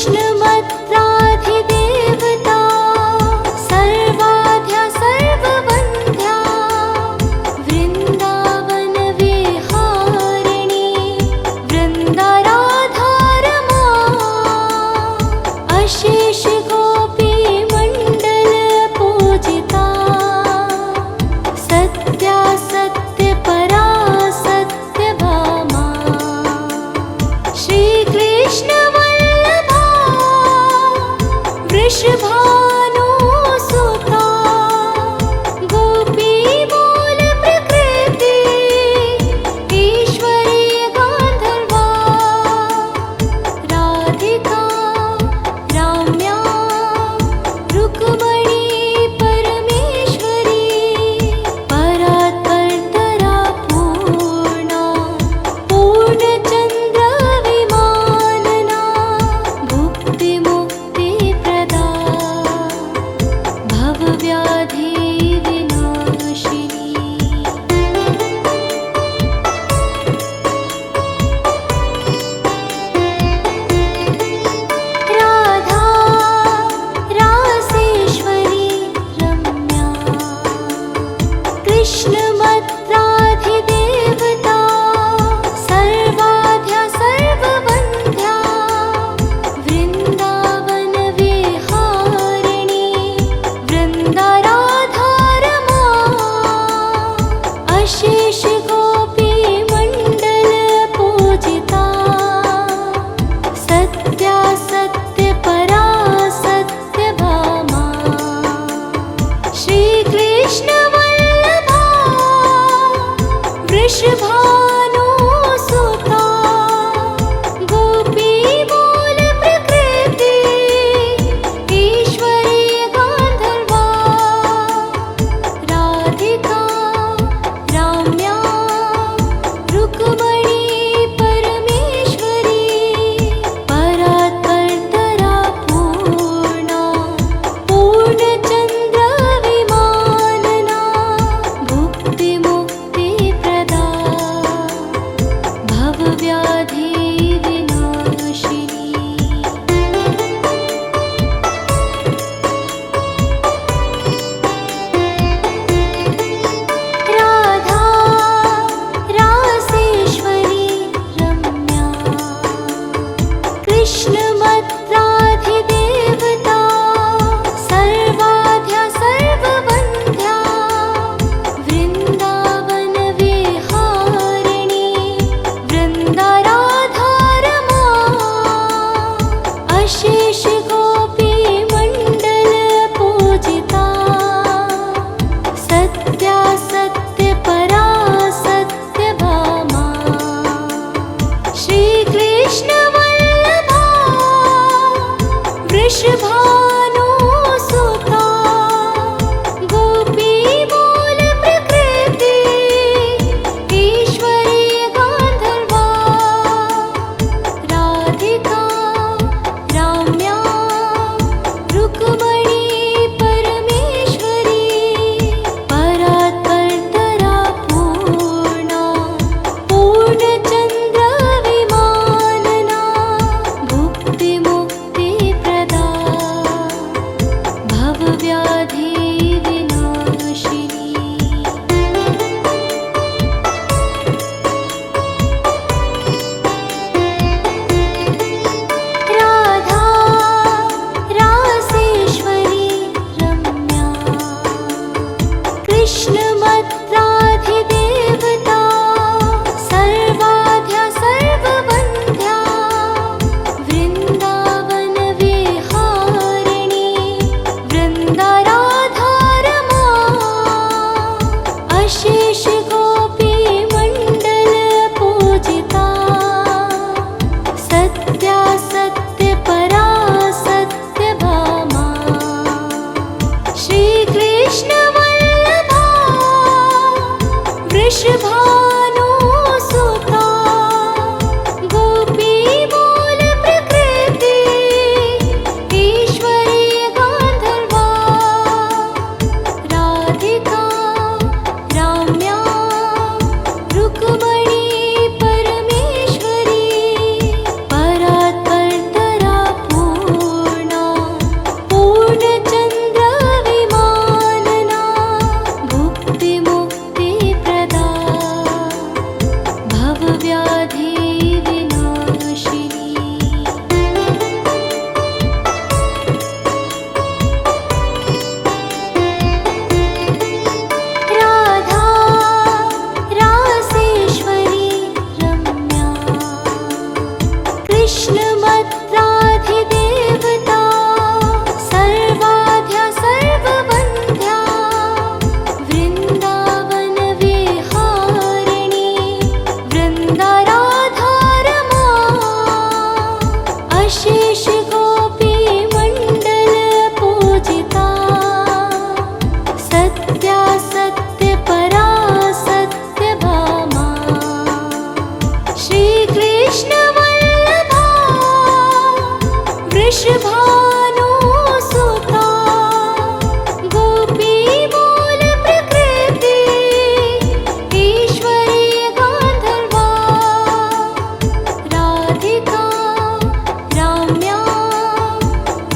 कृष्णमत्राधिदेवता सर्वाद्या सर्ववन्ध्या वृन्दावनविहारिणी वृन्दाराधारमा अशेष गोपीमण्डल पूजिता सत्या सत्यपरा सत्यभामा श्रीकृष्णवल्लभा वृषभानुसुता गोपीमूलप्रकृति ईश्वरी गान्धर्वा राधिका राम्या रुक्मणी परमेश्वरी परात्परतरा पूर्णा पूर्णचन्द्रविमानना भुक्तिमुक्तिप्रदा भवव्याधिविनाशिनी राधा रासेश्वरी रम्या कृष्णमत्राधिदेवता सर्वाद्या सर्ववन्ध्या वृन्दावनविहारिणी वृन्दाराधारमा अशेष गोपीमण्डल पूजिता सत्या सत्यपरा सत्यभामा श्रीकृष्णवल्लभा वृषभानुसुता गोपीमूलप्रकृति ईश्वरी गान्धर्वा राधिका राम्या रुक्मणी परमेश्वरी परात्परतरा पूर्णा पूर्णचन्द्रविमानना भुक्तिमुक्तिप्रदा भवव्याधिविनाशिनी राधा रासेश्वरी रम्या कृष्णमत्राधिदेवता सर्वाद्या सर्ववन्ध्या वृन्दावनविहारिणी वृन्दाराधारमा अशेष गोपीमण्डल पूजिता सत्या सत्यपरा सत्यभामा श्रीकृष्णवल्लभा वृषभानुसुता गोपीमूलप्रकृति ईश्वरी गान्धर्वा राधिका राम्या रुक्मणी परमेश्वरी परात्परतरा पूर्णा पूर्णचन्द्रविमानना भुक्तिमुक्तिप्रदा वृषभानु सुता गोपी मूल प्रकृति ईश्वरी गांधर्वा राधिका राम्या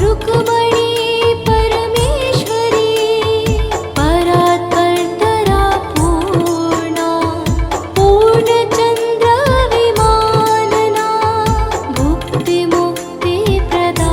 रुक्मणी परमेश्वरी परात्परतरा पूर्णा पूर्णचंद्र विमानना भुक्ति मुक्ति प्रदा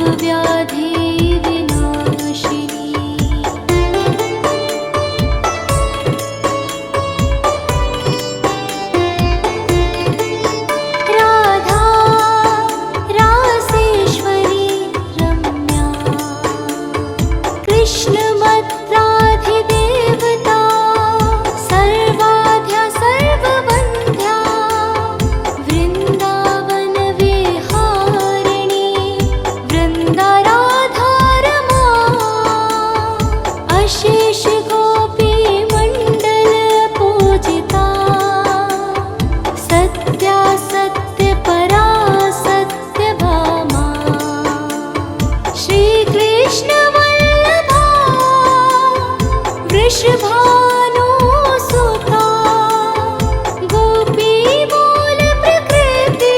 भवव्याधि विनाशिनी। राधा रासेश्वरी रम्या कृष्णमत्राधिदेवता सर्वाद्या सर्ववन्ध्या वृन्दावनविहारिणी वृन्दाराधारमा अशेष गोपीमण्डलपूजिता सत्या सत्यपरा सत्यभामा श्रीकृष्णवल्लभा वृषभानुसुता गोपीमूलप्रकृति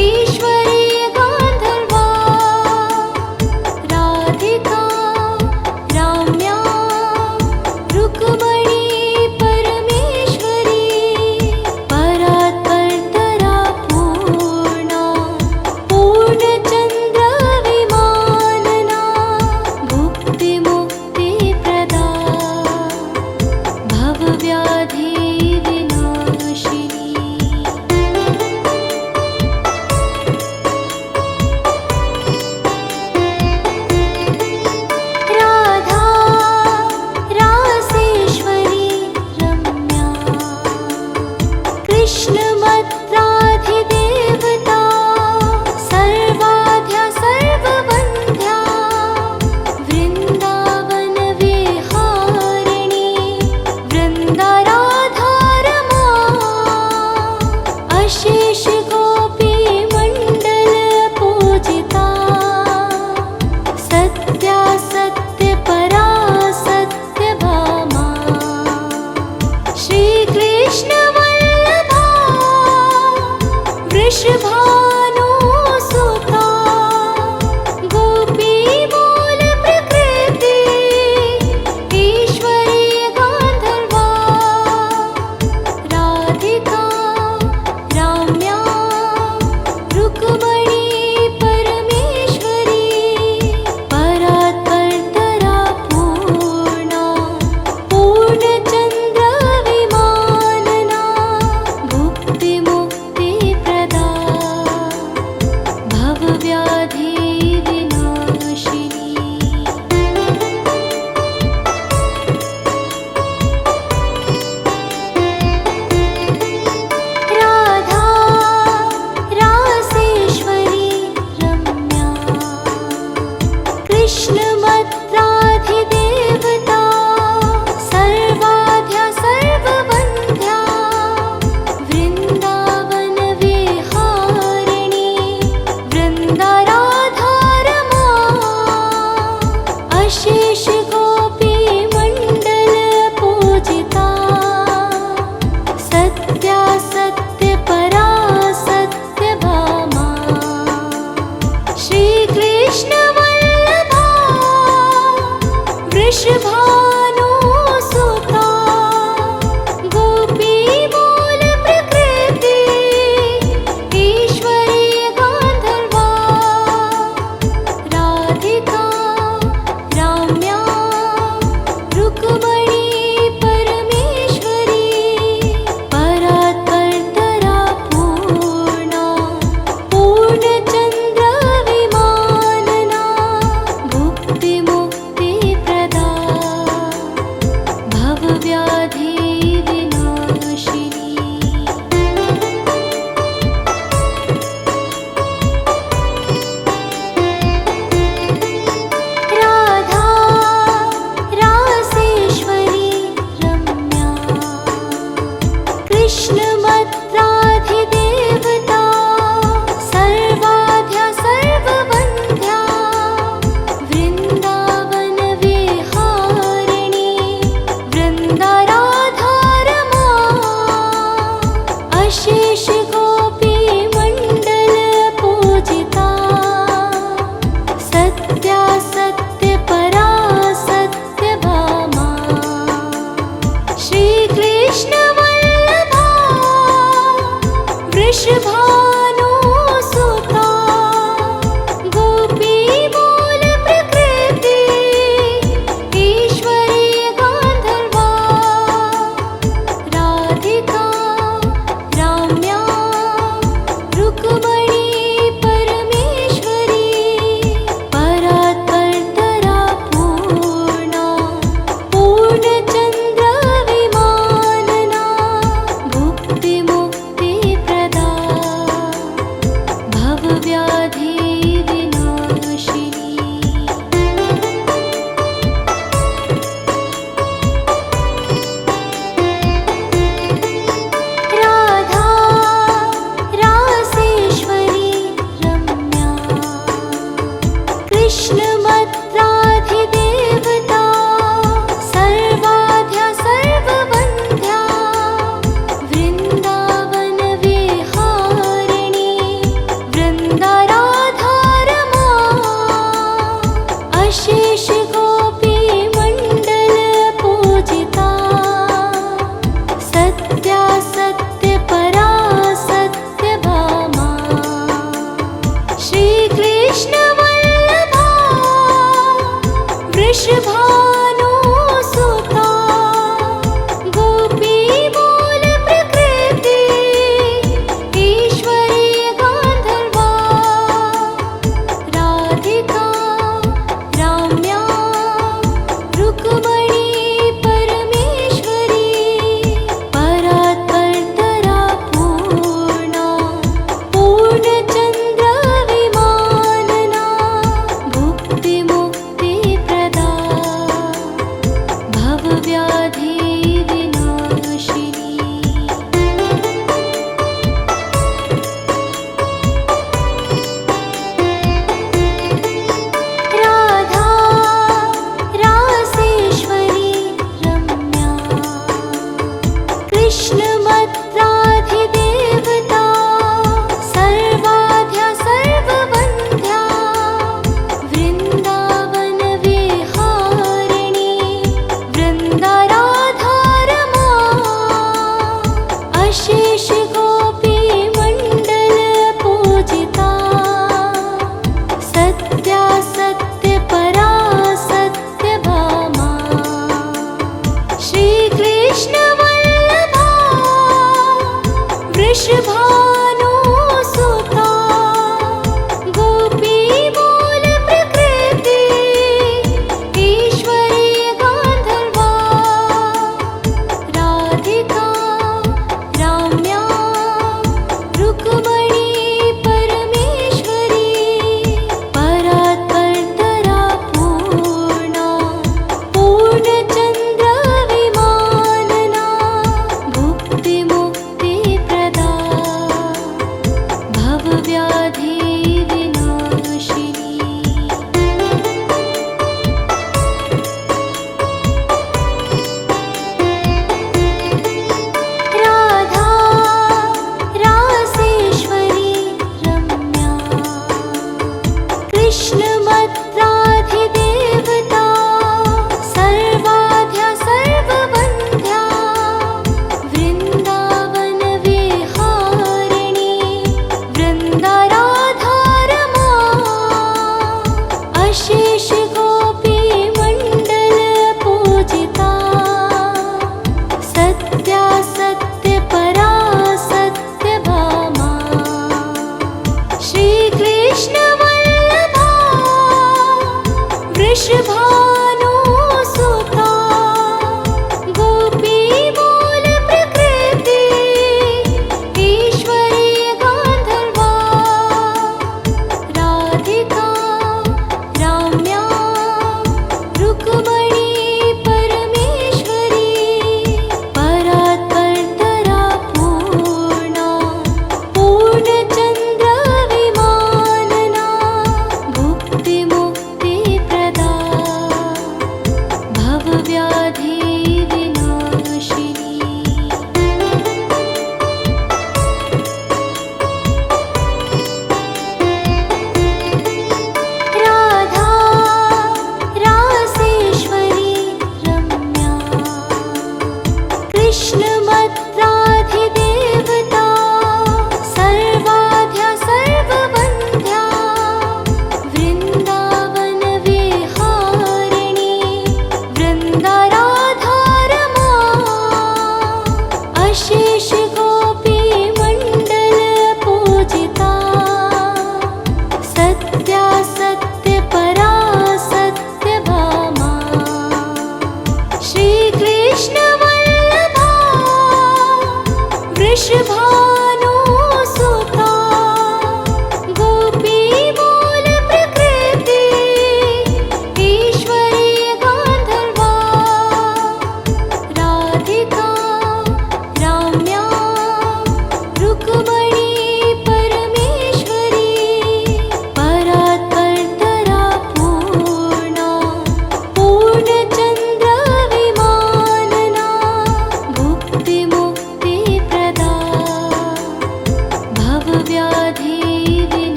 ईश्वरी गान्धर्वा राधिका राम्या रुक्मणी परमेश्वरी परात्परतरा पूर्णा पूर्णचन्द्रविमानना भुक्तिमुक्तिप्रदा भवव्याधि विनाशिनी। राधा रासेश्वरी रम्या कृष्णमत्राधिदेवता सर्वाद्या सर्ववन्ध्या वृन्दावनविहारिणी वृन्दाराधारमा अशेष गोपीमण्डलपूजिता सत्या सत्यपरा सत्यभामा श्रीकृष्णवल्लभा वृषभानुसुता गोपीमूलप्रकृति ईश्वरी गान्धर्वा राधिका राम्या रुक्मणी परमेश्वरी परात्परतरा पूर्णा पूर्णचन्द्रविमानना भुक्तिमुक्तिप्रदा भवव्याधि विनाशिनी। राधा रासेश्वरी रम्या कृष्णमत्राधिदेवता सर्वाद्या सर्ववन्ध्या वृन्दावनविहारिणी वृन्दाराधारमा अशेष गोपीमण्डलपूजिता सत्या सत्यपरा सत्यभामा श्रीकृष्णवल्लभा वृषभानुसुता गोपीमूलप्रकृति ईश्वरी गान्धर्वा राधिका राम्या रुक्मणी परमेश्वरी परात्परतरा पूर्णा पूर्णचन्द्रविमानना भुक्तिमुक्तिप्रदा कृष्णमत्राधिदेवता सर्वाद्या सर्ववन्ध्या वृन्दावनविहारिणी वृन्दाराधारमा अशेष गोपीमण्डल पूजिता सत्या सत्यपरा सत्यभामा श्रीकृष्णवल्लभा वृषभानुसुता गोपीमूलप्रकृति ईश्वरी गान्धर्वा राधिका राम्या रुक्मणी परमेश्वरी परात्परतरा पूर्णा पूर्णचन्द्रविमानना भुक्तिमुक्तिप्रदा भवव्याधिविनाशिनी राधा रासेश्वरी रम्या कृष्णमत्राधिदेवता सर्वाद्या सर्ववन्ध्या वृन्दावनविहारिणी वृन्दाराधारमा अशेष गोपीमण्डल पूजिता सत्या सत्यपरा सत्यभामा श्रीकृष्णवल्लभा वृषभानुसुता गोपीमूलप्रकृति ईश्वरी गान्धर्वा राधिका राम्या रुक्मणी परमेश्वरी परात्परतरा पूर्णा पूर्णचन्द्रविमानना भुक्तिमुक्तिप्रदा भवव्याधिविनाशिनी राधा रासेश्वरी रम्या कृष्णमत्राधिदेवता सर्वाद्या सर्ववन्ध्या वृन्दावनविहारिणी वृन्दाराधारमा अशेष गोपीमण्डल पूजिता सत्या सत्यपरा सत्यभामा श्रीकृष्णवल्लभा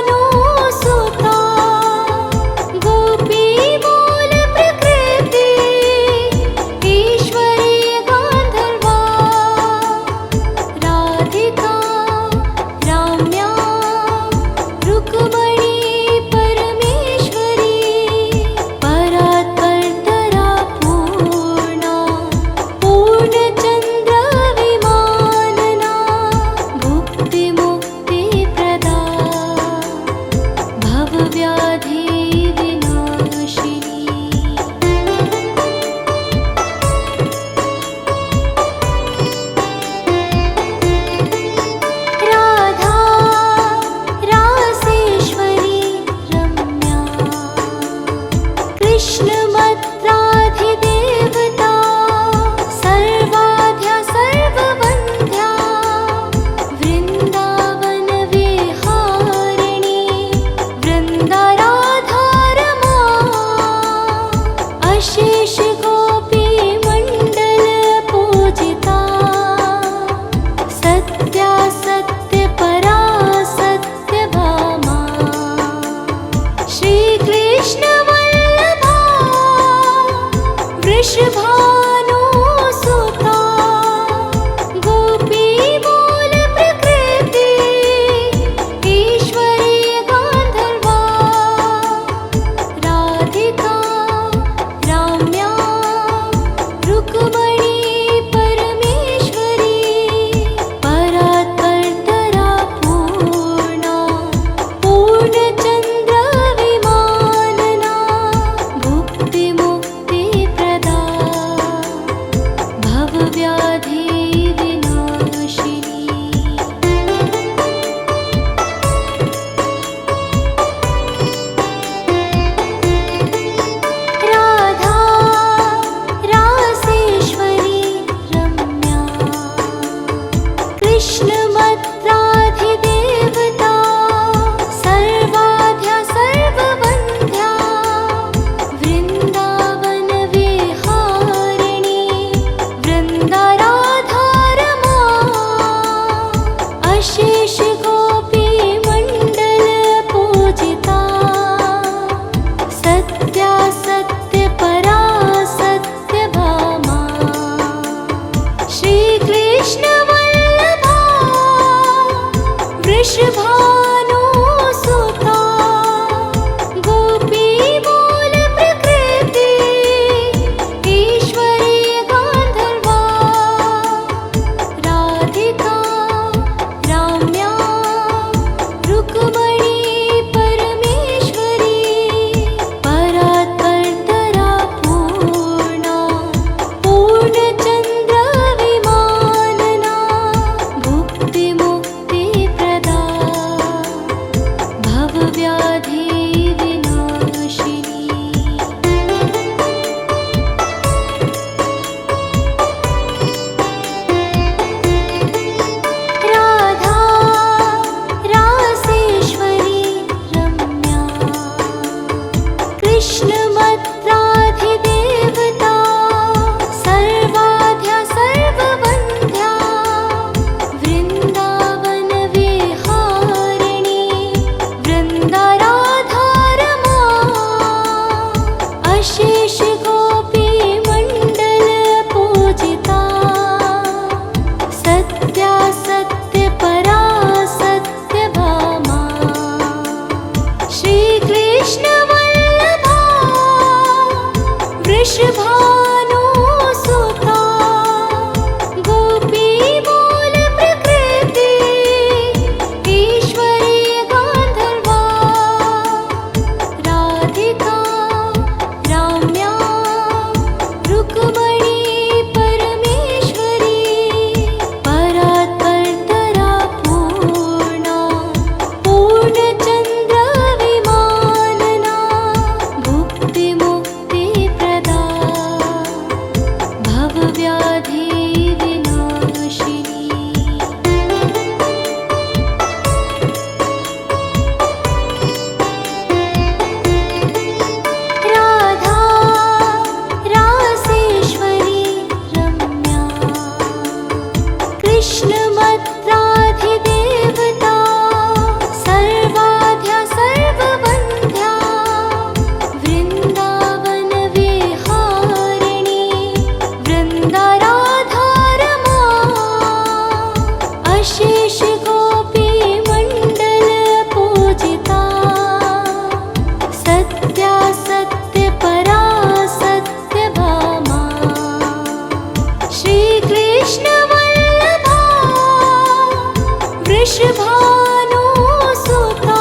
वृषभानुसुता गोपी मूल प्रकृति ईश्वरी गान्धर्वा राधिका राम्या रुक्मणी परमेश्वरी परात्परतरा पूर्णा पूर्णचन्द्र विमानना भुक्तिमुक्तिप्रदा भवव्याधि विनाशिनी राधा रासेश्वरी रम्या कृष्णमत्राधिदेवता सर्वाद्या सर्ववन्ध्या वृन्दावनविहारिणी वृन्दाराधारमा अशेष गोपीमण्डलपूजिता सत्या सत्यपरा सत्यभामा श्रीकृष्णवल्लभा वृषभानुसुता गोपी मूल प्रकृति ईश्वरी गान्धर्वा राधिका राम्या रुक्मणी परमेश्वरी परात्परतरा पूर्णा पूर्णचन्द्र विमानना भुक्तिमुक्तिप्रदा भवव्याधि विनाशिनी राधा रासेश्वरी रम्या कृष्णमत्राधिदेवता सर्वाद्या सर्ववन्ध्या वृन्दावनविहारिणी वृन्दाराधारमा अशेष गोपीमण्डलपूजिता सत्या सत्यपरा सत्यभामा श्रीकृष्णवल्लभा वृषभानुसुता गोपी मूल प्रकृति ईश्वरी गान्धर्वा राधिका राम्या रुक्मणी परमेश्वरी परात्परतरा पूर्णा पूर्णचन्द्र विमानना भुक्तिमुक्तिप्रदा सुता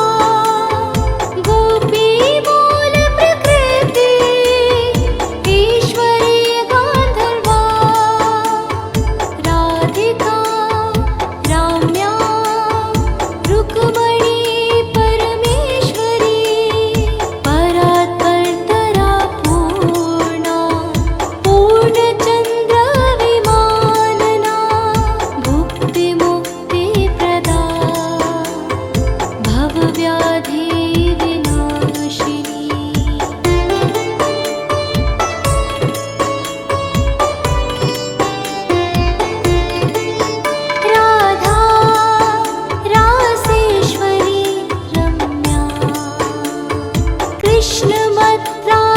गोपी मूल प्रकृति ईश्वरी गांधर्वा राधिका राम्या रुक्मणी परमेश्वरी परात्परतरा पूर्णा पूर्णचंद्र विमानना भुक्ति मुक्ति प्रदा भवव्याधि विनाशिनी राधा रासेश्वरी रम्या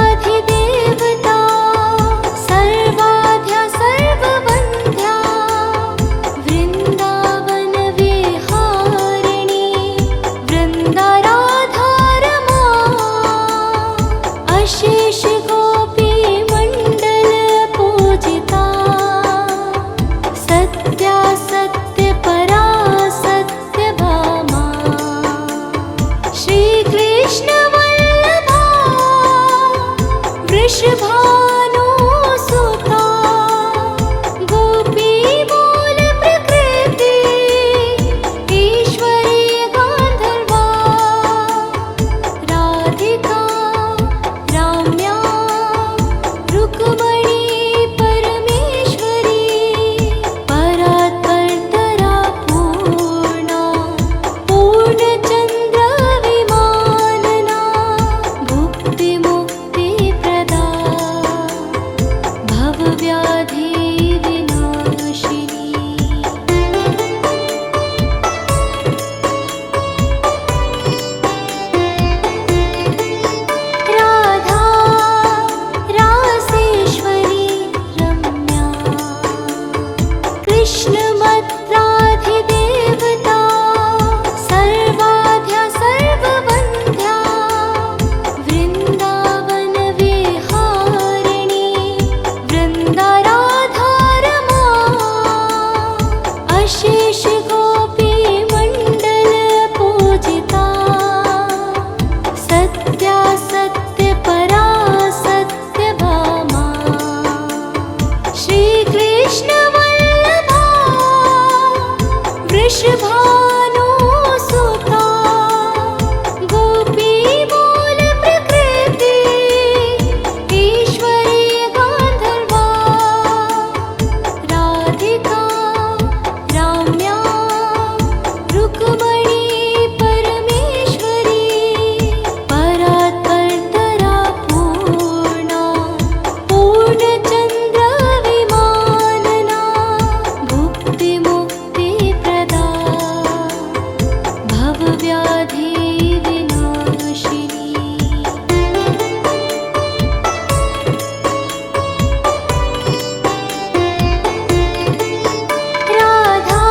कृष्णमत्राधिदेवता सर्वाद्या सर्ववन्ध्या वृन्दावन विहारिणी वृन्दाराधारमा अशेष गोपी मण्डल पूजिता सत्या सत्य परा सत्य भामा श्री कृष्ण वल्लभा वृषभानुसुता गोपी मूल प्रकृति ईश्वरी गांधर्वा राधिका राम्या रुक्मणी परमेश्वरी परात्परतरा पूर्णा पूर्णचंद्र विमानना भुक्ति मुक्ति प्रदा भवव्याधि विनाशिनी राधा रासेश्वरी रम्या कृष्णमत्राधिदेवता सर्वाद्या सर्ववन्ध्या वृन्दावन विहारिणी वृन्दाराधारमा अशेष गोपी मण्डल पूजिता सत्या सत्य परा सत्य भामा श्री कृष्ण वल्लभा वृषभानुसुता गोपी मूल प्रकृति ईश्वरी गांधर्वा राधिका राम्या रुक्मणी परमेश्वरी परात्परतरा पूर्णा पूर्णचंद्र विमानना भुक्ति मुक्ति प्रदा भवव्याधि विनाशिनी राधा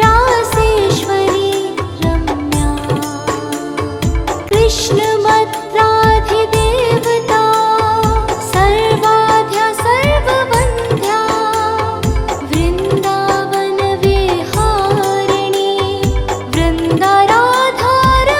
रासेश्वरी रम्या कृष्णमत्राधिदेवता सर्वाद्या सर्ववन्ध्या वृन्दावन विहारिणी वृन्दाराधारमा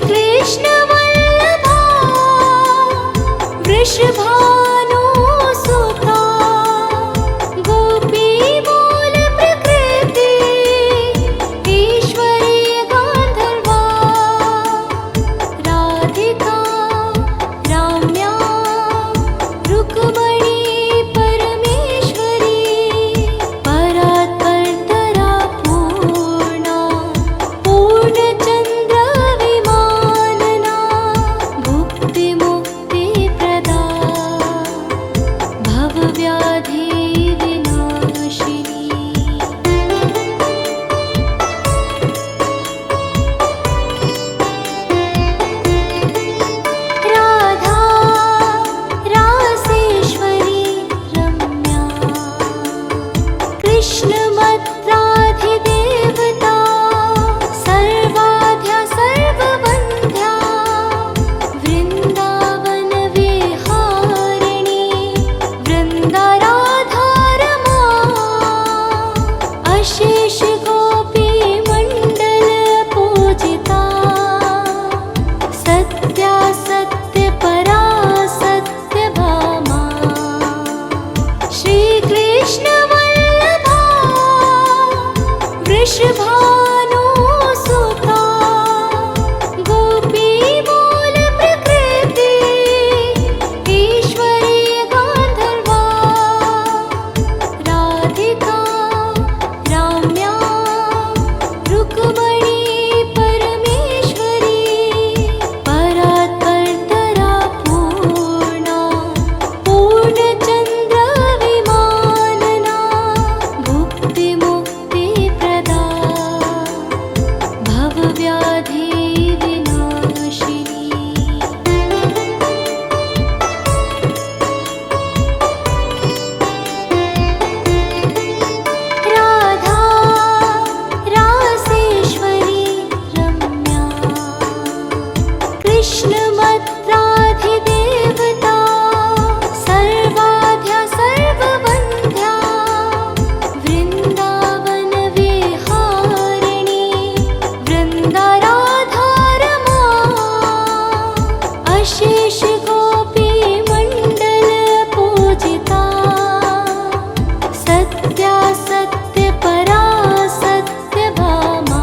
कृष्ण वल्लभा कृष्णमत्राधिदेवता सर्वाद्या सर्ववन्ध्या वृन्दावनविहारिणी वृन्दाराधारमा अशेष गोपीमण्डल पूजिता सत्या सत्यपरा सत्यभामा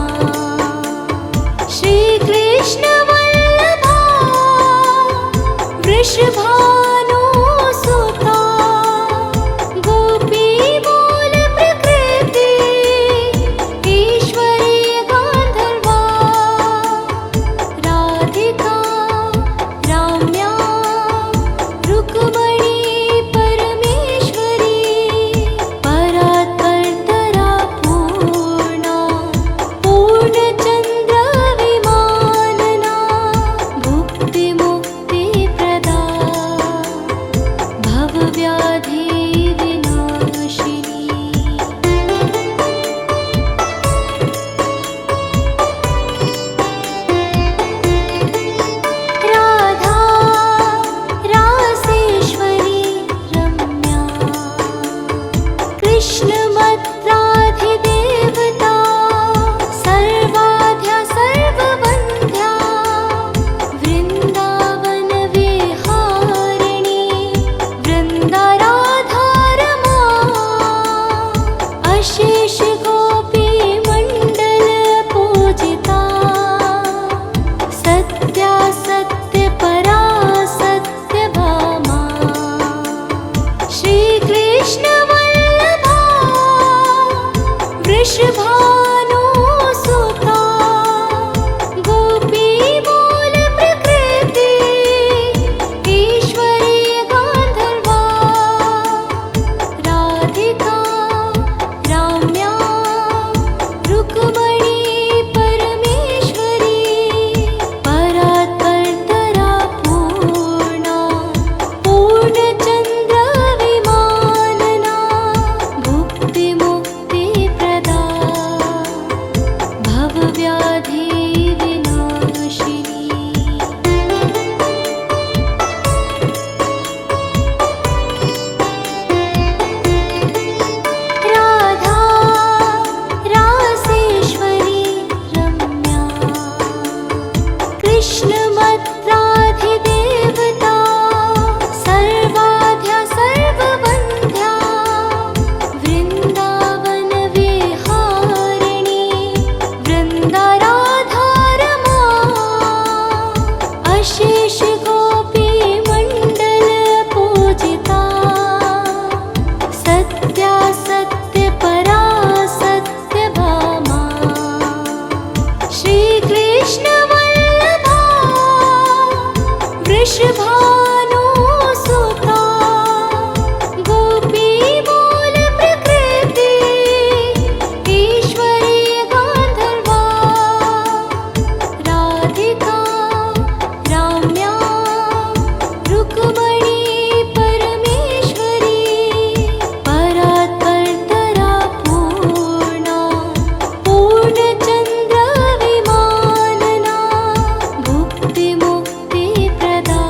श्रीकृष्णवल्लभा वृषभानुसुता गोपीमूलप्रकृति ईश्वरी गान्धर्वा राधिका राम्या रुक्मणी परमेश्वरी परात्परतरा पूर्णा पूर्णचन्द्रविमानना भुक्तिमुक्तिप्रदा भवव्याधिविनाशिनी राधा रासेश्वरी रम्या कृष्णमत्राधिदेवता सर्वाद्या सर्ववन्ध्या वृन्दावनविहारिणी वृन्दाराधारमा अशेष गोपीमण्डल पूजिता सत्या सत्यपरा सत्यभामा श्रीकृष्णवल्लभा वृषभानुसुता गोपीमूलप्रकृति ईश्वरी गान्धर्वा राधिका राम्या रुक्मणी परमेश्वरी परात्परतरा पूर्णा पूर्णचन्द्रविमानना भुक्तिमुक्तिप्रदा भवव्याधिविनाशिनी राधा रासेश्वरी रम्या कृष्णमत्राधिदेवता सर्वाद्या सर्ववन्ध्या वृन्दावनविहारिणी वृन्दाराधारमा अशेष गोपीमण्डल पूजिता सत्या सत्यपरा सत्यभामा श्रीकृष्णवल्लभा वृषभानुसुता गोपीमूलप्रकृति ईश्वरी गान्धर्वा राधिका राम्या रुक्मणी परमेश्वरी परात्परतरा पूर्णा पूर्णचन्द्रविमानना भुक्तिमुक्तिप्रदा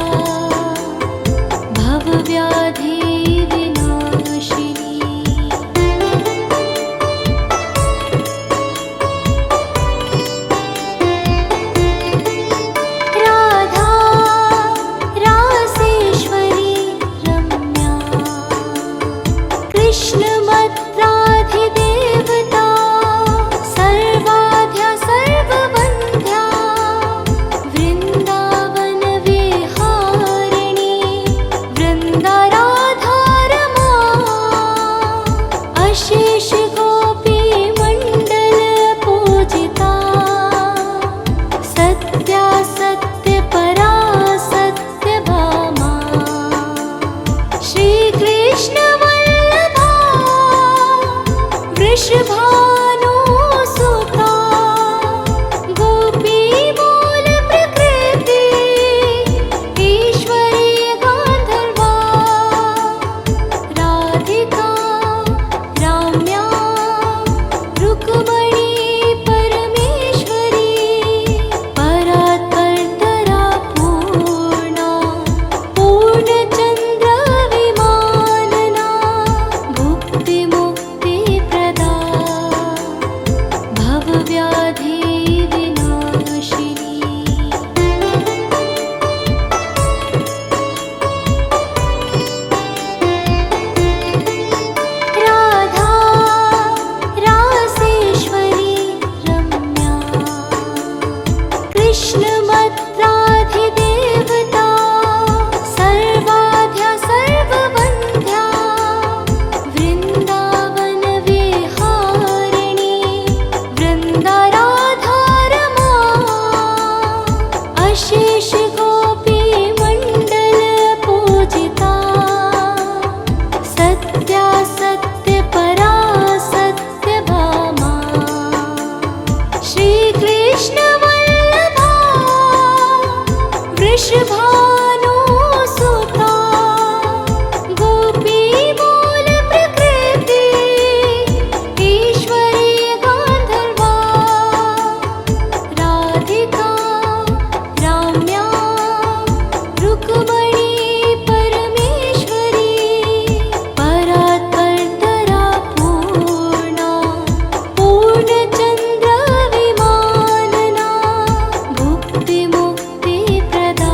वृषभानु सुता गोपी मूल प्रकृति ईश्वरी गांधर्वा राधिका राम्या रुक्मणी परमेश्वरी परात्परतरा पूर्णा पूर्णचंद्र विमानना भुक्ति मुक्ति प्रदा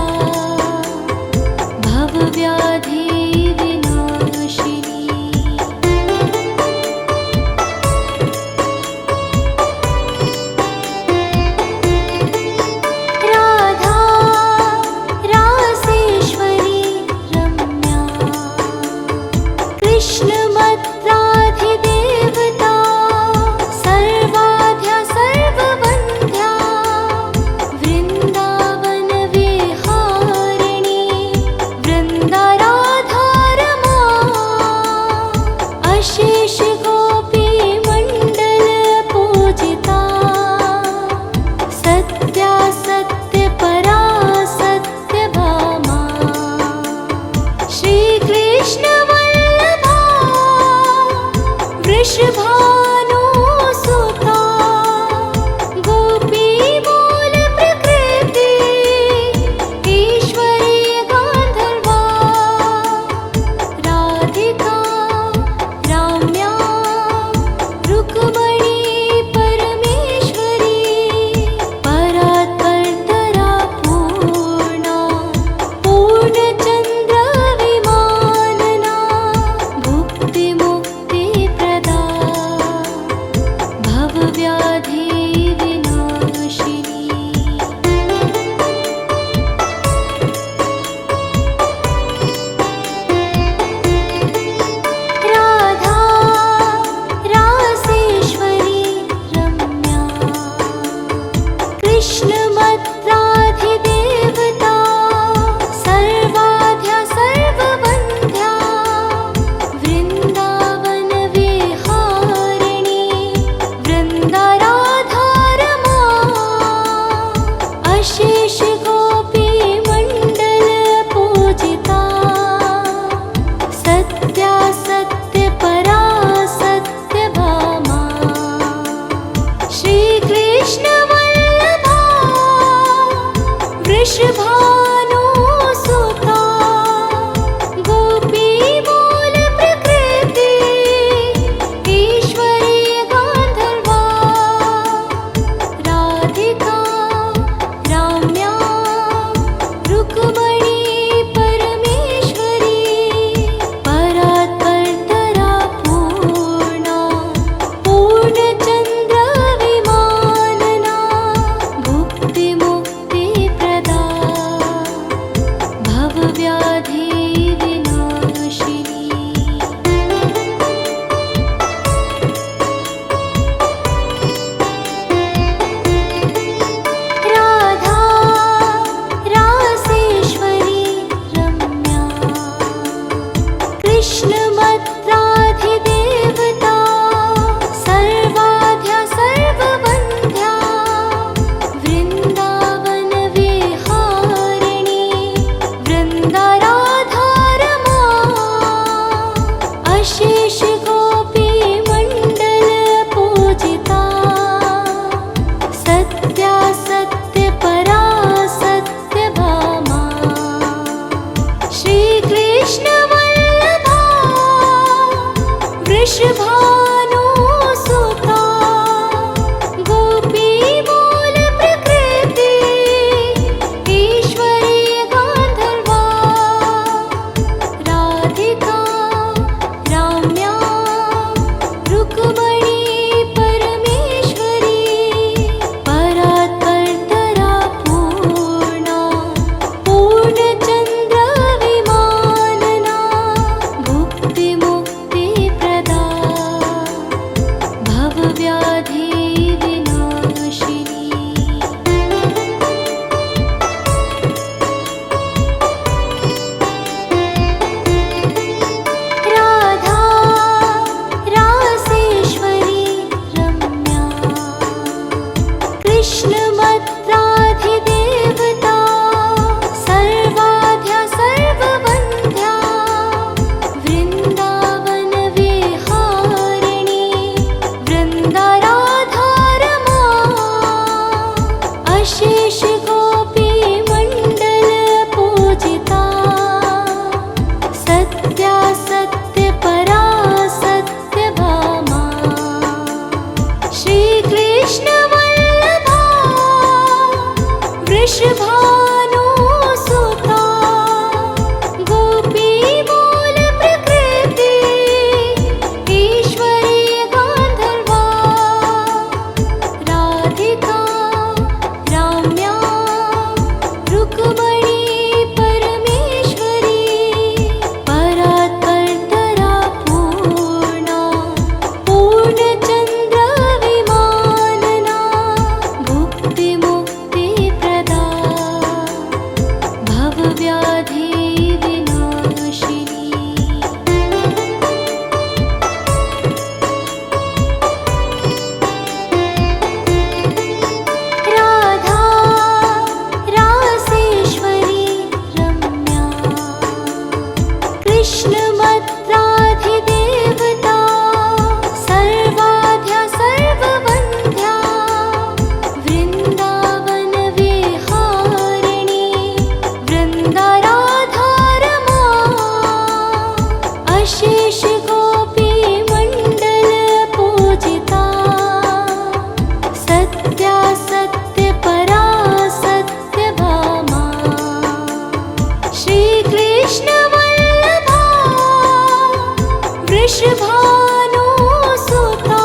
वृषभानुसुता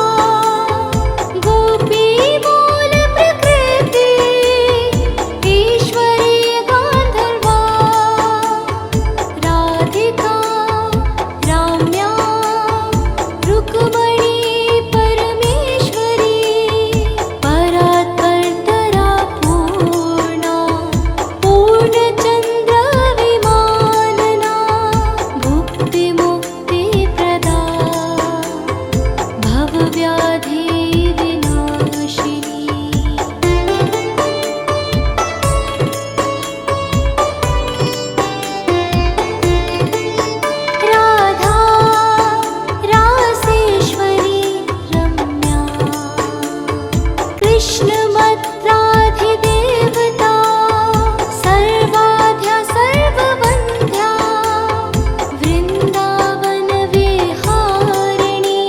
गोपी मूल प्रकृति ईश्वरी गान्धर्वा राधिका राम्या रुक्मणी परमेश्वरी परात्परतरा पूर्णा पूर्णचन्द्र विमानना भुक्तिमुक्तिप्रदा भवव्याधि विनाशिनी राधा रासेश्वरी रम्या कृष्णमत्राधिदेवता सर्वाद्या सर्ववन्ध्या वृन्दावनविहारिणी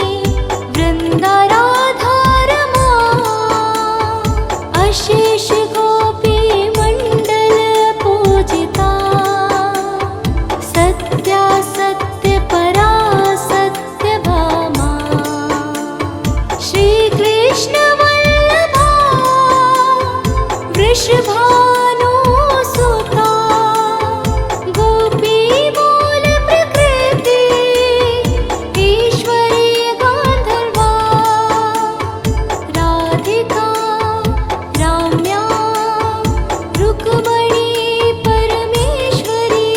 वृन्दाराधारमा अशेष गोपीमण्डलपूजिता सत्या सत्यपरा सत्यभामा श्रीकृष्णवल्लभा वृषभानुसुता गोपी मूल प्रकृति ईश्वरी गान्धर्वा राधिका राम्या रुक्मणी परमेश्वरी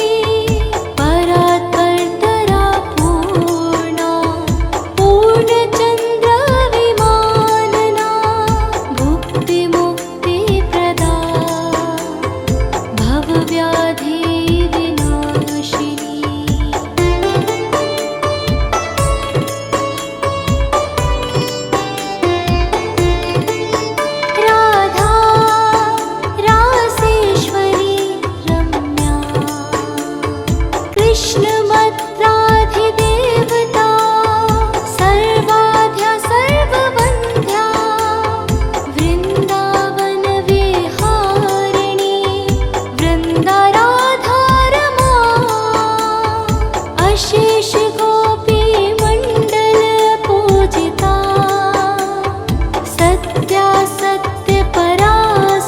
परात्परतरा पूर्णा पूर्णचन्द्र विमानना भुक्तिमुक्तिप्रदा भवव्याधि विनाशिनी राधा रासेश्वरी रम्या कृष्णमत्राधिदेवता सर्वाद्या सर्ववन्ध्या वृन्दावनविहारिणी वृन्दाराधारमा अशेष गोपीमण्डलपूजिता सत्या सत्यपरा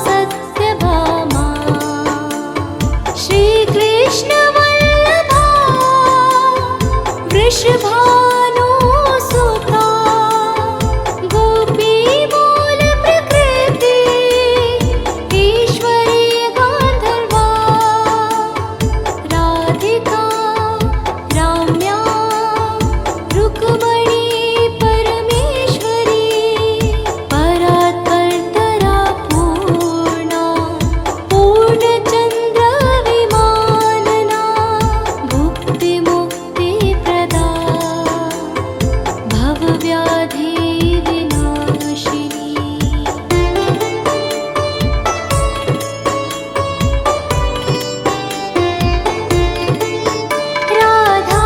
सत्यभामा श्रीकृष्णवल्लभा वृषभानुसुता गोपी मूल प्रकृति ईश्वरी गान्धर्वा राधिका राम्या रुक्मणी परमेश्वरी परात्परतरा पूर्णा पूर्णचन्द्र विमानना भुक्तिमुक्तिप्रदा भवव्याधि विनाशिनी राधा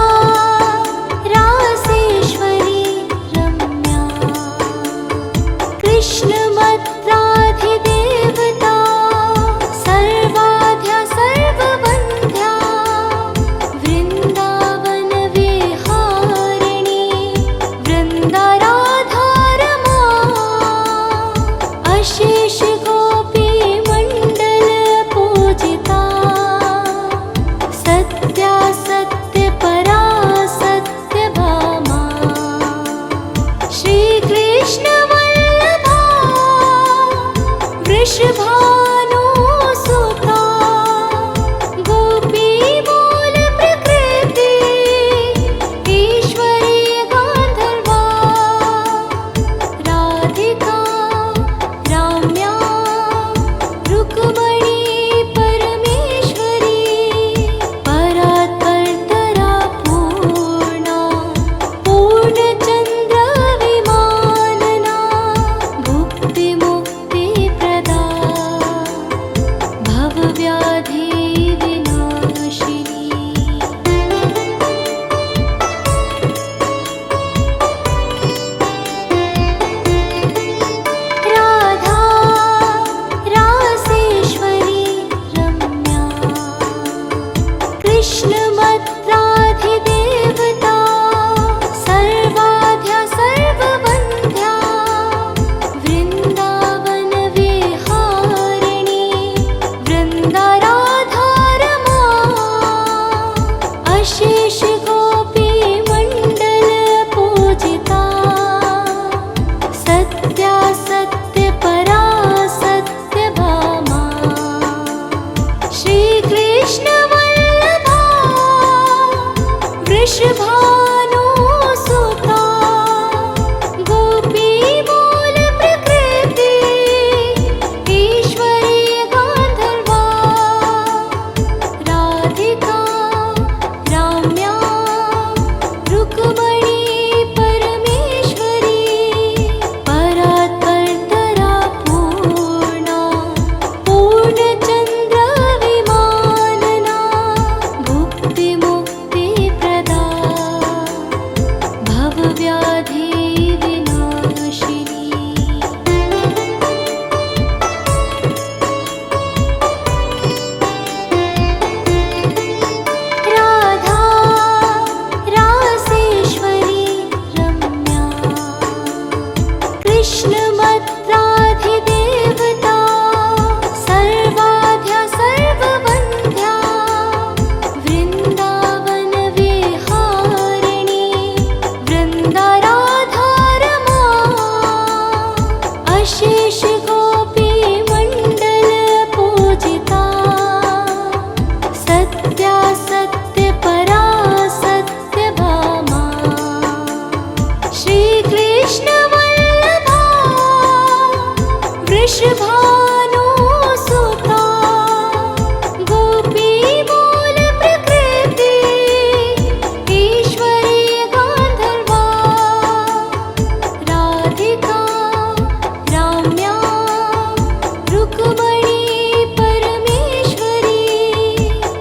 रासेश्वरी रम्या कृष्णमत्राधिदेवता सर्वाद्या सर्ववन्ध्या वृन्दावनविहारिणी वृन्दाराधारमा अशेष गोपीमण्डलपूजिता सत्या सत्यपरा सत्यभामा श्रीकृष्णवल्लभा वृषभानुसुता गोपी मूल प्रकृति ईश्वरी गान्धर्वा राधिका राम्या रुक्मणी परमेश्वरी परात्परतरा पूर्णा पूर्णचन्द्र विमानना भुक्तिमुक्तिप्रदा भवव्याधि विनाशिनी राधा रासेश्वरी रम्या कृष्णमत्राधिदेवता वृषभानुसुता गोपी मूल प्रकृति ईश्वरी गांधर्वा राधिका राम्या रुक्मणी परमेश्वरी परात्परतरा पूर्णा पूर्णचंद्र विमानना भुक्ति मुक्ति प्रदा भवव्याधि विनाशिनी राधा रासेश्वरी रम्या कृष्णमत्राधिदेवता सर्वाद्या सर्ववन्ध्या वृन्दावन विहारिणी वृन्दाराधारमा अशेष गोपी मण्डल पूजिता सत्या सत्य परा सत्य भामा श्री कृष्ण वल्लभा वृषभानुसुता गोपी मूल प्रकृति ईश्वरी गांधर्वा राधिका राम्या रुक्मणी परमेश्वरी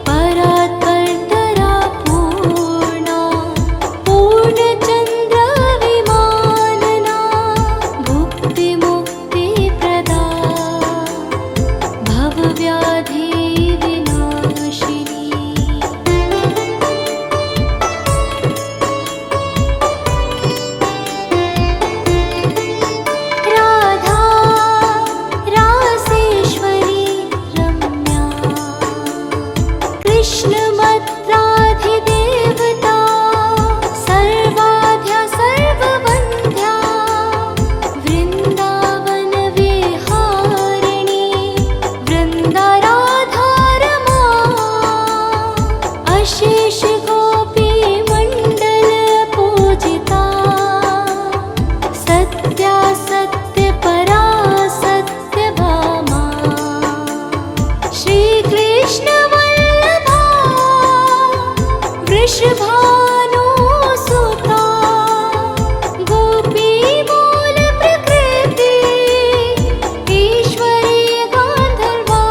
परात्परतरा पूर्णा पूर्णचंद्र विमानना भुक्ति मुक्ति प्रदा भवव्याधि विनाशिनी राधा रासेश्वरी रम्या कृष्णमत्राधिदेवता सर्वाद्या सर्ववन्ध्या वृन्दावन विहारिणी वृन्दाराधारमा अशेष गोपी मण्डल पूजिता सत्या सत्य परा सत्य भामा श्री कृष्ण वल्लभा वृषभानुसुता गोपी मूल प्रकृति ईश्वरी गांधर्वा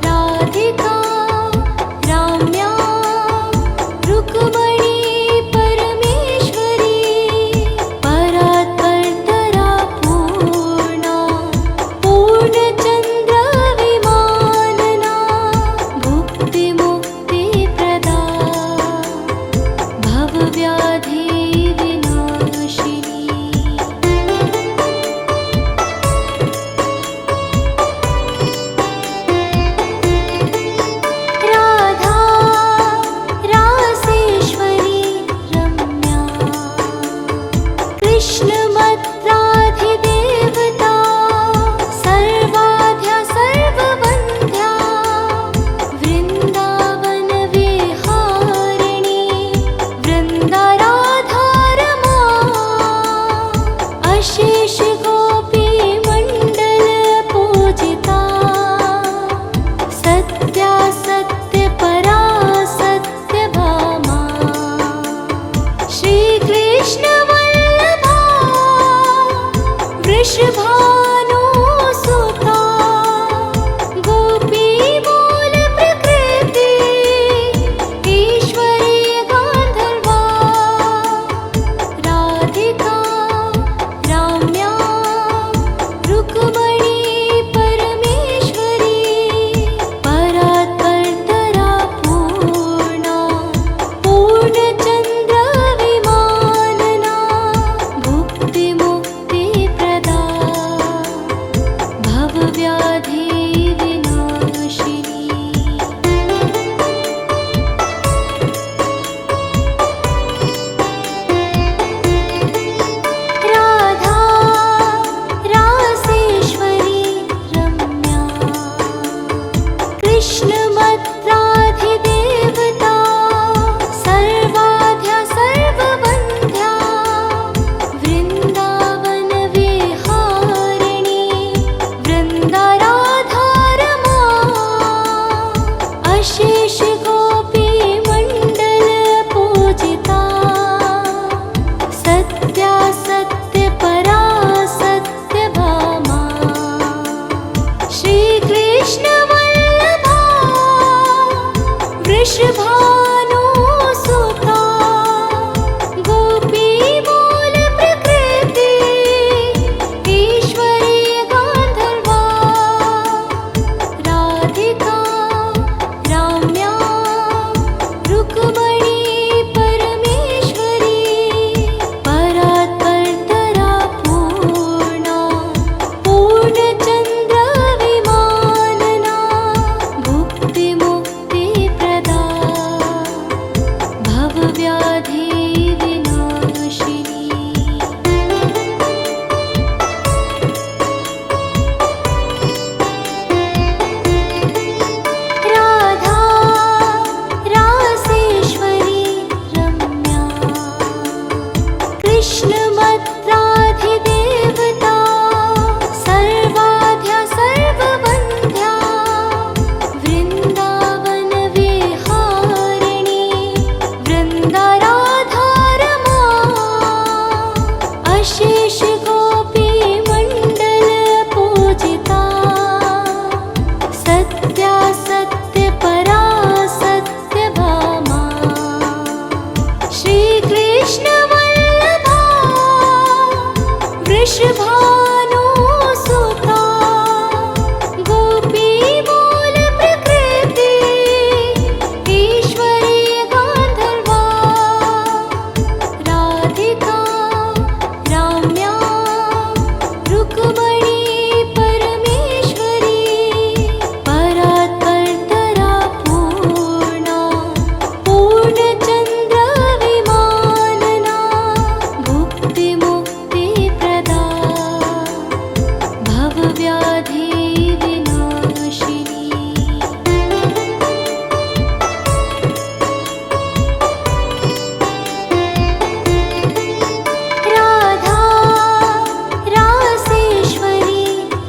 राधिका राम्या रुक्मणी परमेश्वरी परात्परतरा पूर्णा पूर्णचंद्र विमानना भुक्ति मुक्ति प्रदा भवव्याधि विनाशिनी राधा रासेश्वरी रम्या कृष्णमत्राधिदेवता सर्वाद्या सर्ववन्ध्या वृन्दावन विहारिणी वृन्दाराधारमा अशेष गोपी मण्डल पूजिता सत्या सत्य परा सत्य भामा श्री कृष्ण वल्लभा वृषभानुसुता गोपी मूल प्रकृति ईश्वरी गांधर्वा राधिका राम्या रुक्मणी परमेश्वरी परात्परतरा पूर्णा पूर्णचंद्र विमानना भुक्ति मुक्ति प्रदा भवव्याधि विनाशिनी राधा रासेश्वरी रम्या कृष्णमत्राधिदेवता सर्वाद्या अशेष गोपी मंडल पूजिता सत्या सत्य परा सत्य भामा श्री कृष्ण वल्लभा वृषभानुसुता गोपी मूल प्रकृति ईश्वरी गांधर्वा राधिका राम्या रुक्मणी परमेश्वरी परात्परतरा पूर्णा पूर्णचंद्र विमानना भुक्ति मुक्ति प्रदा भवव्याधि विनाशिनी राधा रासेश्वरी रम्या कृष्णमद्राधिदेवता सर्वाद्या सर्ववन्ध्या वृन्दावन विहारिणी वृन्दाराधारमा अशेष गोपी मंडल पूजिता सत्या सत्य परा सत्य भामा श्री कृष्ण वल्लभा वृषभानुसुता गोपी मूल प्रकृति ईश्वरी गांधर्वा राधिका राम्या रुक्मणी परमेश्वरी परात्परतरा पूर्णा पूर्णचंद्र विमानना भुक्ति मुक्ति प्रदा भवव्याधि विनाशिनी राधा रासेश्वरी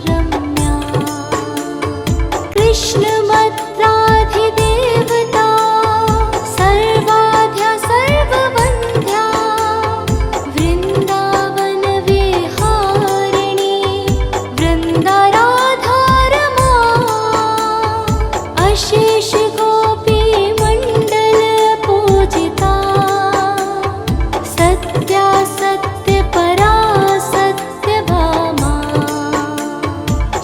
रम्या कृष्णमद्राधिदेवता सर्वाद्या सर्ववन्ध्या वृन्दावन विहारिणी वृन्दाराधारमा अशेष गोपी मंडल पूजिता सत्या सत्य परा सत्य भामा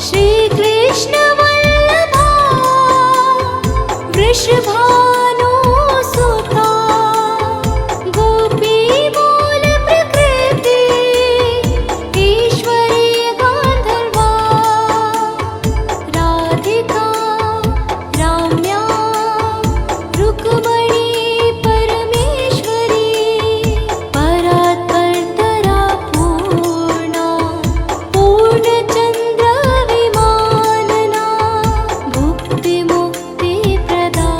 श्री कृष्ण वल्लभा वृषभानुसुता गोपी मूल प्रकृति ईश्वरी गांधर्वा राधिका राम्या रुक्मणी परमेश्वरी परात्परतरा पूर्णा पूर्णचंद्र विमानना भुक्ति मुक्ति प्रदा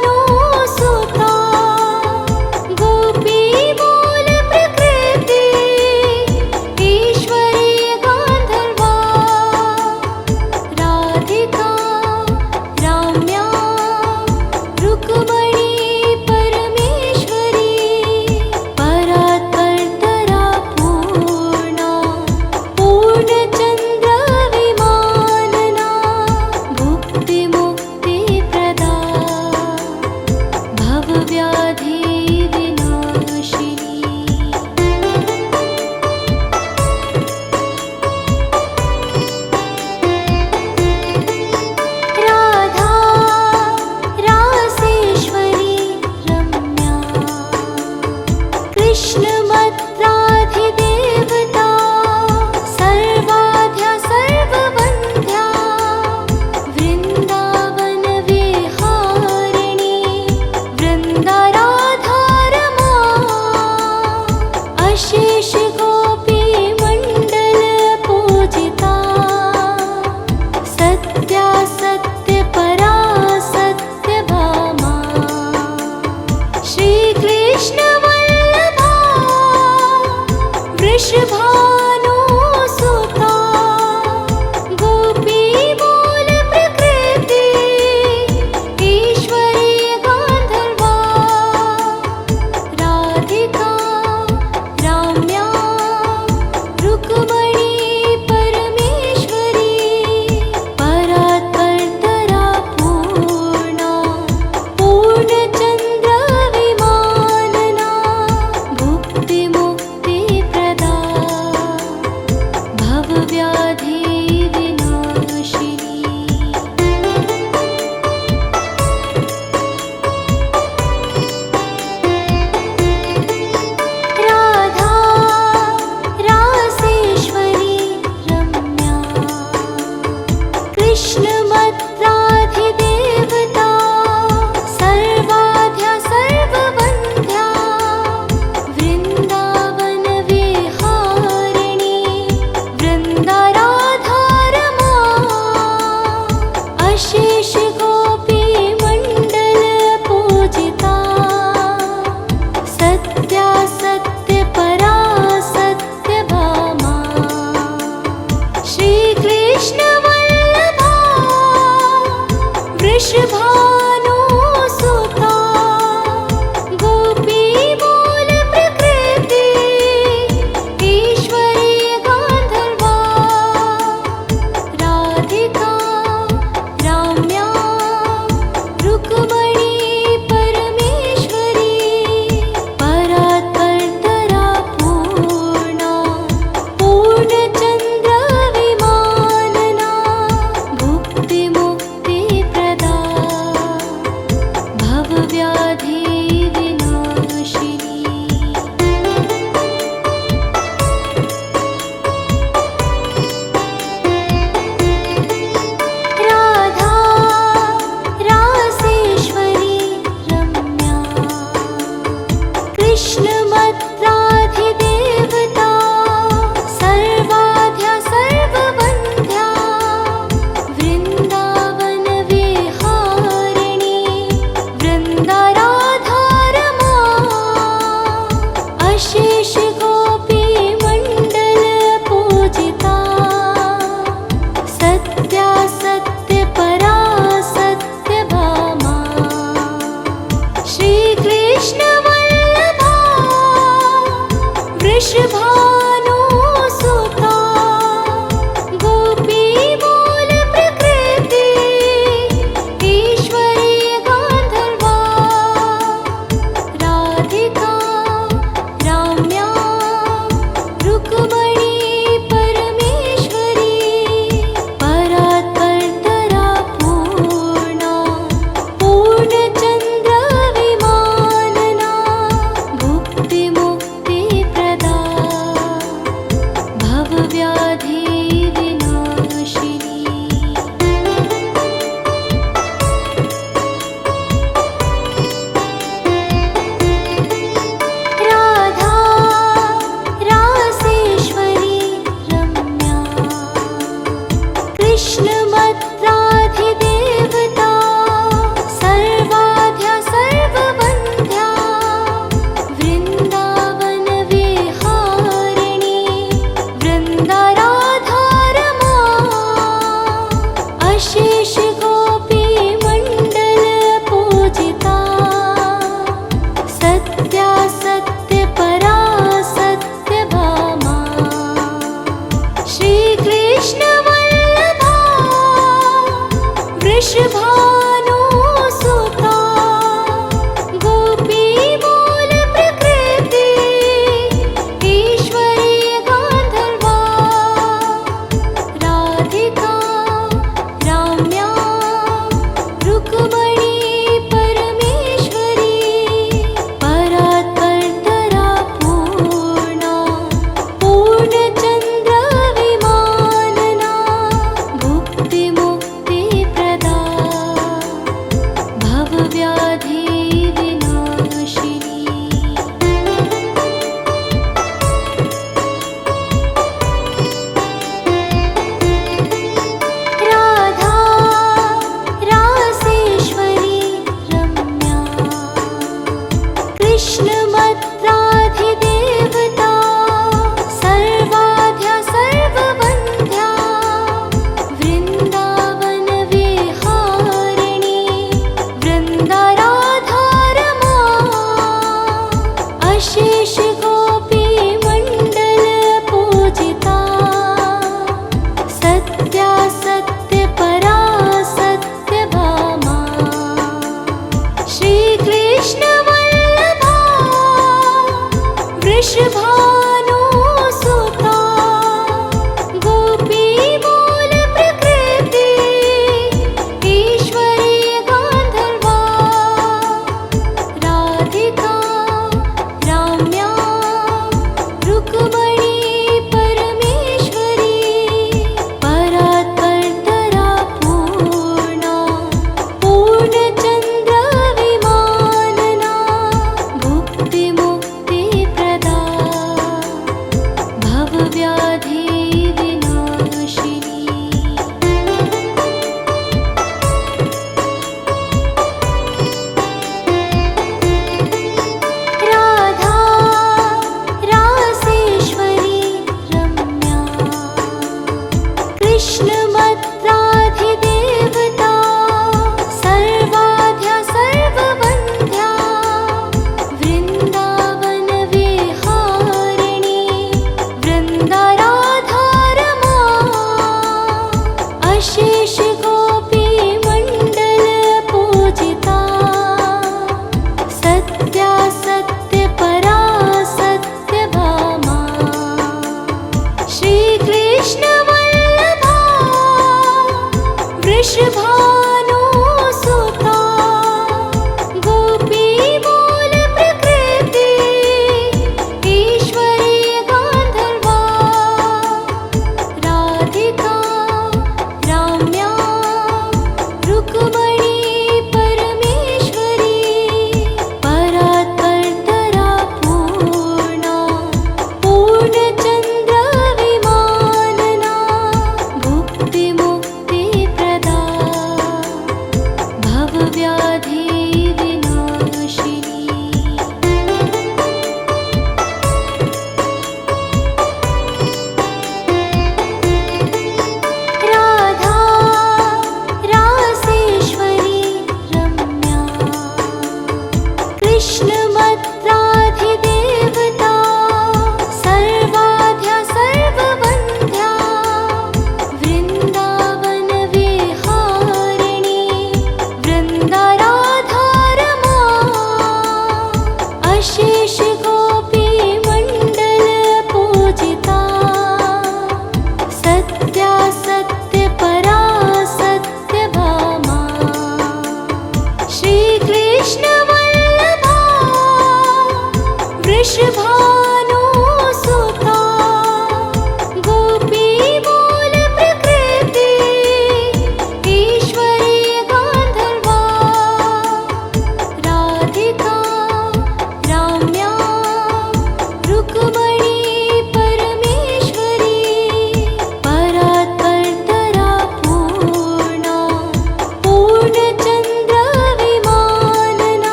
वृषभानुसुता गोपी मूल प्रकृति ईश्वरी गान्धर्वा राधिका राम्या रुक्मणी परमेश्वरी परात्परतरा पूर्णा पूर्णचन्द्र विमानना भुक्तिमुक्तिप्रदा भवव्याधि विनाशिनी राधा रासे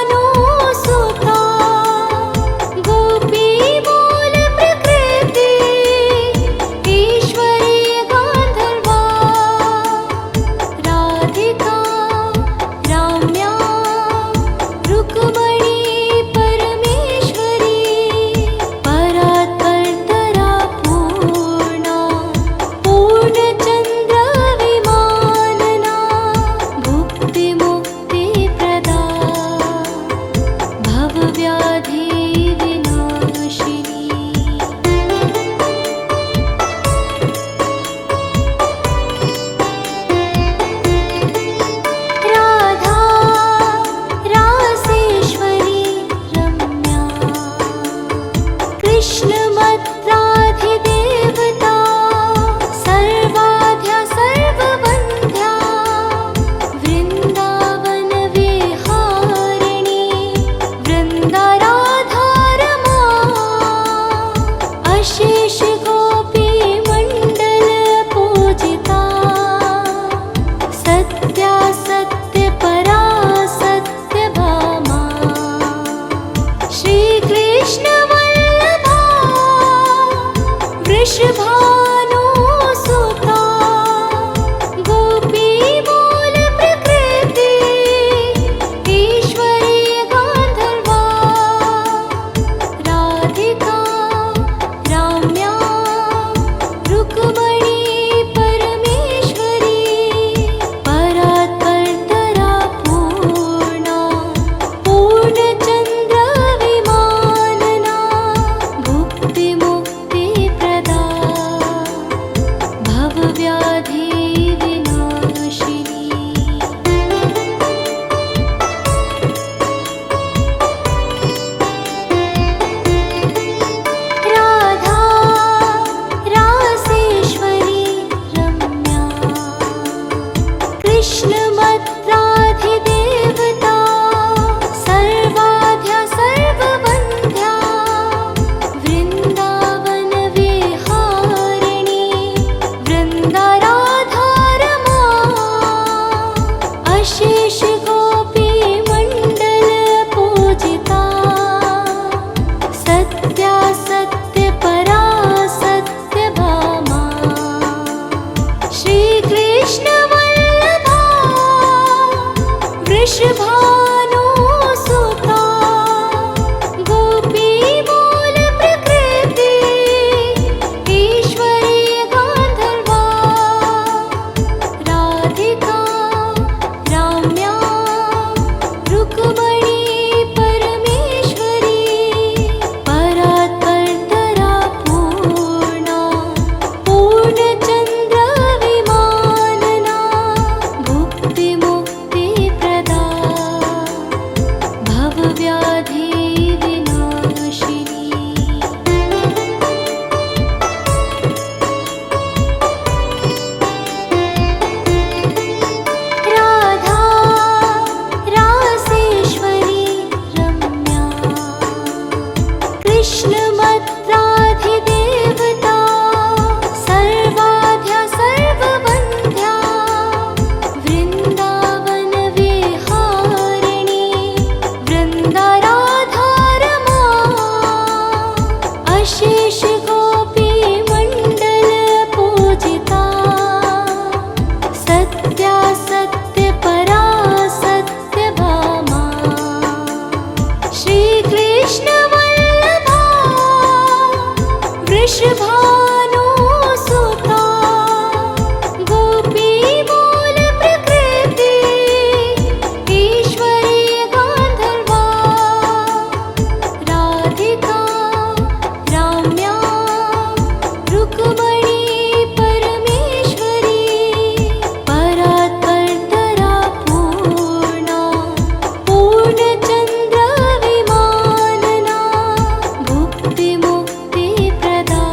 वृषभानुसुता गोपीमूल प्रकृति ईश्वरी गान्धर्वा राधिका राम्या रुक्मणी परमेश्वरी परात्परतरा पूर्णा पूर्णचन्द्र विमानना भुक्तिमुक्तिप्रदा भवव्याधि विनाशिनी राधा रासेश्वरी रम्या कृष्णमत्राधिदेवता सर्वाद्या सर्ववन्ध्या वृन्दावनविहारिणी वृन्दाराधारमा अशेष गोपीमण्डलपूजिता सत्या सत्यपरा सत्यभामा श्रीकृष्णवल्लभा वृषभानुसुता गोपीमूल प्रकृति ईश्वरी गान्धर्वा राधिका राम्या रुक्मणी परमेश्वरी परात्परतरा पूर्णा पूर्णचन्द्र विमानना भुक्तिमुक्तिप्रदा भवव्याधि विनाशिनी राधा रासेश्वरी रम्या कृष्णमत्राधिदेवता सर्वाद्या सर्ववन्ध्या वृन्दावनविहारिणी वृन्दाराधारमा अशेष गोपीमण्डलपूजिता सत्या सत्यपरा सत्यभामा श्रीकृष्णवल्लभा वृषभानुसुता गोपीमूल प्रकृति ईश्वरी गान्धर्वा राधिका राम्या रुक्मणी परमेश्वरी परात्परतरा पूर्णा पूर्णचन्द्र विमानना भुक्तिमुक्तिप्रदा भवव्याधि विनाशिनी राधा रासेश्वरी रम्या कृष्णमत्राधिदेवता सर्वाद्या सर्ववन्ध्या वृन्दावनविहारिणी वृन्दाराधारमा अशेष गोपीमण्डलपूजिता सत्या सत्यपरा सत्यभामा श्रीकृष्णवल्लभा वृषभानुसुता गोपीमूल प्रकृति ईश्वरी गान्धर्वा राधिका राम्या रुक्मणी परमेश्वरी परात्परतरा पूर्णा पूर्णचन्द्र विमानना भुक्तिमुक्तिप्रदा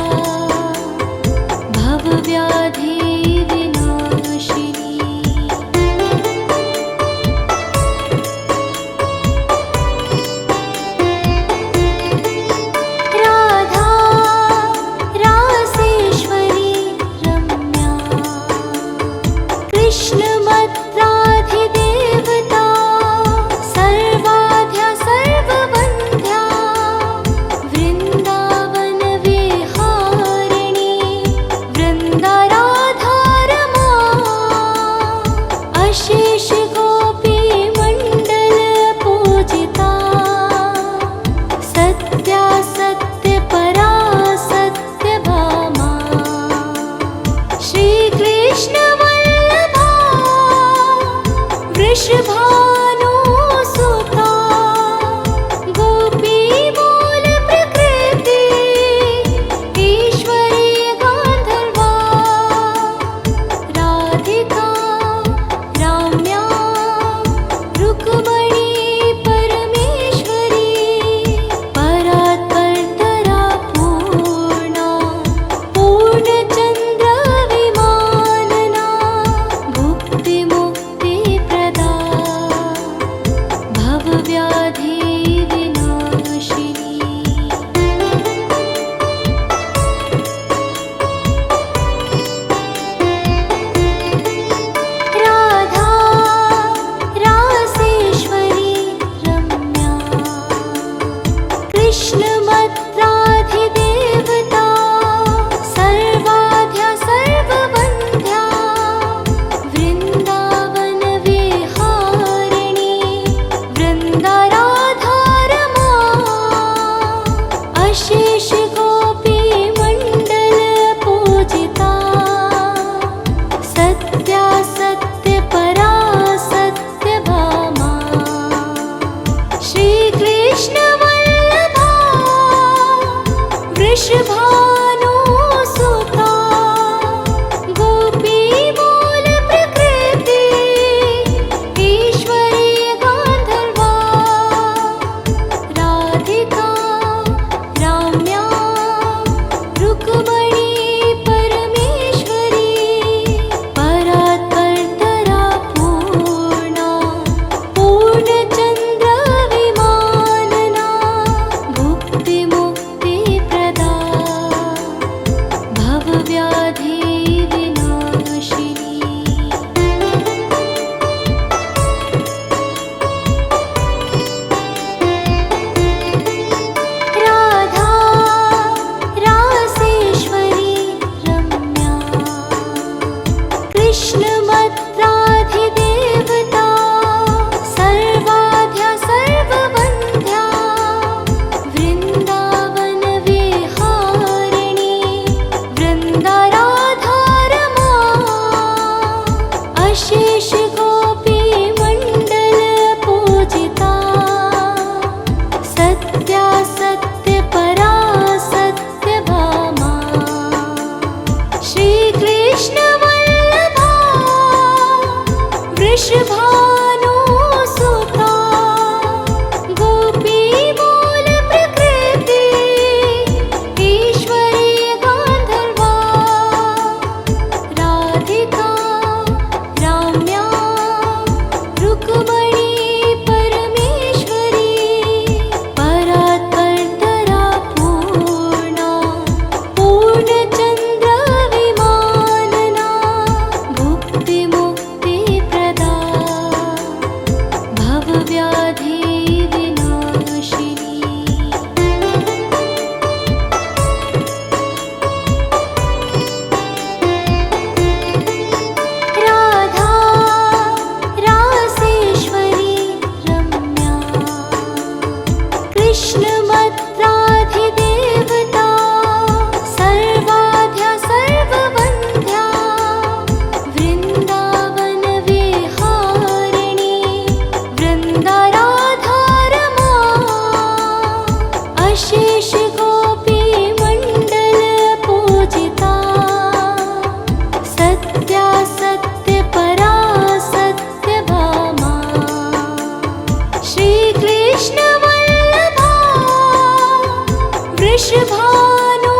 वृषभानु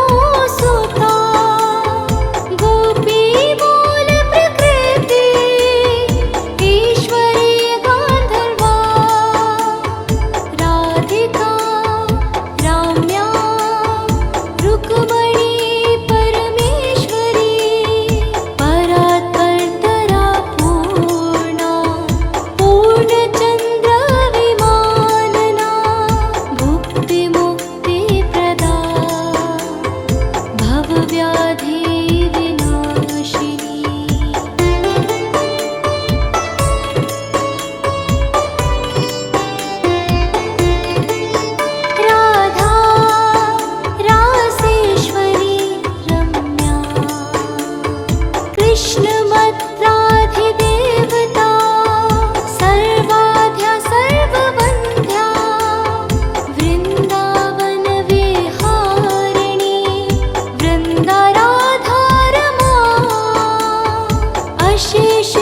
सुता गोपी मूल प्रकृति ईश्वरी गांधर्वा राधिका राम्या रुक्मणी परमेश्वरी परात्परतरा पूर्णा पूर्णचंद्र विमानना भुक्ति मुक्ति प्रदा भवव्याधि विनाशिनी राधा रासेश्वरी रम्या कृष्णमत्राधिदेवता सर्वाद्या सर्ववन्ध्या वृन्दावन विहारिणी वृन्दाराधा रमा अशेष